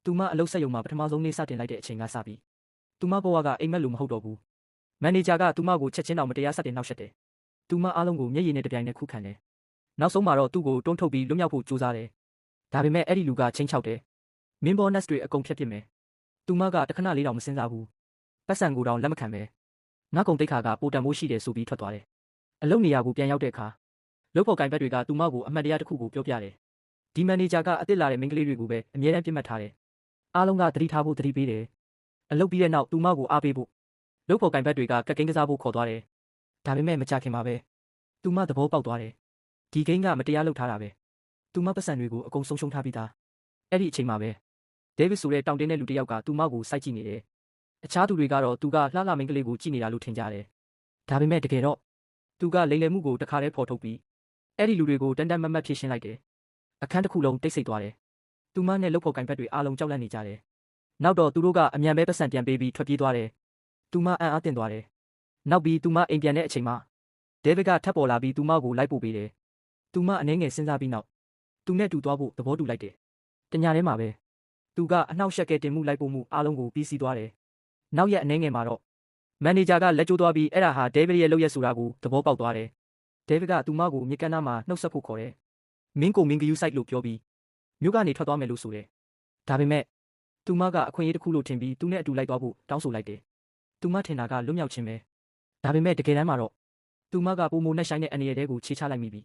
သူမအလုပ်ဆက်ရုံမှာပထမဆုံးနေ့စတင်လိုက်တဲ့အချိန်ကစပြီးသူမဘဝကအိမ်မက်လို့မဟုတ်တော့ဘူးမန်နေဂျာကသူမကိုချက်ချင်းတောင်မတရားစတင်နှောက်ယှက်တယ်သူမအားလုံးကိုမျက်ရည်နဲ့တပြိုင်နက်ခုခံတယ်နောက်ဆုံးမှာတော့သူ့ကိုတွန်းထုတ်ပြီးလွတ်မြောက်ဖို့ကြိုးစားတယ်ဒါပေမဲ့အဲ့ဒီလူကချင်းချောက်တယ်မင်းဘောနက်စ်တွေအကုန်ဖျက်ပစ်မယ်သူမကတခဏလေးတောင်မစင်စားဘူးပတ်စံကိုတောင်လက်မခံပဲငါကုံတိတ်ခါကပိုတန်မိုးရှိတယ်ဆိုပြီးထွက်သွားတယ်အလုပ်နေရာကိုပြန်ရောက်တဲ့အခါလုပ်ဖော်ကိုင်ဘက်တွေကသူမကိုအမှတ်တရတစ်ခုကိုပြောပြတယ်ဒီမန်နေဂျာကအစ်စ်လာတဲ့မိန်းကလေးတွေကိုပဲအမြဲတမ်းပြစ်မှတ်ထားတယ်အားလုံးကသတိထားဖို့သတိပေးတယ်အလုပ်ပြီးတဲ့နောက်သူမကိုအားပေးဖို့လုပ်ဖော်ကိုင်ဘက်တွေကကက်ကင်းကစားဖို့ခေါ်သွားတယ်ဒါပေမဲ့မကြခင်မှာပဲသူမသဘောပေါက်သွားတယ်ဒီဂိမ်းကမတရားလုပ်ထားတာပဲသူမပတ်စံတွေကိုအကုန်ဆုံးရှုံးထားပြီးသားအဲ့ဒီအချိန်မှာပဲဒေးဗစ်ဆိုတဲ့တောင်တင်းတဲ့လူတစ်ယောက်ကသူမကိုစိုက်ကြည့်နေတယ်အခြားသူတွေကတော့သူကလှလှမိန်းကလေးကိုကြည့်နေတာလို့ထင်ကြတယ်ဒါပေမဲ့တကယ်တော့သူကလိမ်လည်မှုကိုတခါတည်းဖော်ထုတ်ပြီးအဲ့ဒီလူတွေကိုတန်တန်မတ်မတ်ဖြေရှင်းလိုက်တယ်အခန်းတစ်ခုလုံးတိတ်ဆိတ်သွားတယ်သူမနဲ့လုပ်ဖော်ကိုင်ဘက်တွေအားလုံးကြောက်လန့်နေကြတယ်နောက်တော့သူတို့ကအမြန်ပဲပတ်စံပြန်ပေးပြီးထွက်ပြေးသွားတယ်သူမအံ့အားသင့်သွားတယ်နောက်ပြီးသူမအိမ်ပြန်တဲ့အချိန်မှာဒေးဗစ်ကထပ်ပေါ်လာပြီးသူမကိုလိုက်ပို့ပေးတယ်သူမအနေငယ်စဉ်းစားပြီးနောက်သူနဲ့တူသွားဖို့သဘောတူလိုက်တယ်တညထဲမှာပဲသူကအနှောက်ယှက်ကဲတင်မှုလိုက်ပို့မှုအားလုံးကိုပြီးစီးသွားတယ်နောက်ရက်အနေငယ်မှာတော့မန်နေဂျာကလက်ကျိုးသွားပြီးအဲ့ဒါဟာဒေးဗစ်ရဲ့လုပ်ရက်ဆိုတာကိုသဘောပေါက်သွားတယ်ဒေးဗစ်ကသူမကိုမြေကမ်းနားမှာနှုတ်ဆက်ဖို့ခေါ်တယ်မင်းကိုမင်းကယူဆိုင်လို့ပြောပြီးမြို့ကနေထွက်သွားမယ်လို့ဆိုတယ်ဒါပေမဲ့သူမကအခွင့်အရေးတစ်ခုလို့ထင်ပြီးသူနဲ့အတူလိုက်သွားဖို့တောင်းဆိုလိုက်တယ်သူမထင်တာကလွတ်မြောက်ခြင်းပဲဒါပေမဲ့တကယ်တမ်းမှာတော့သူမကပုံမနဲ့ဆိုင်တဲ့အန္တရာယ်တွေကိုခြေချလိုက်မိပြီ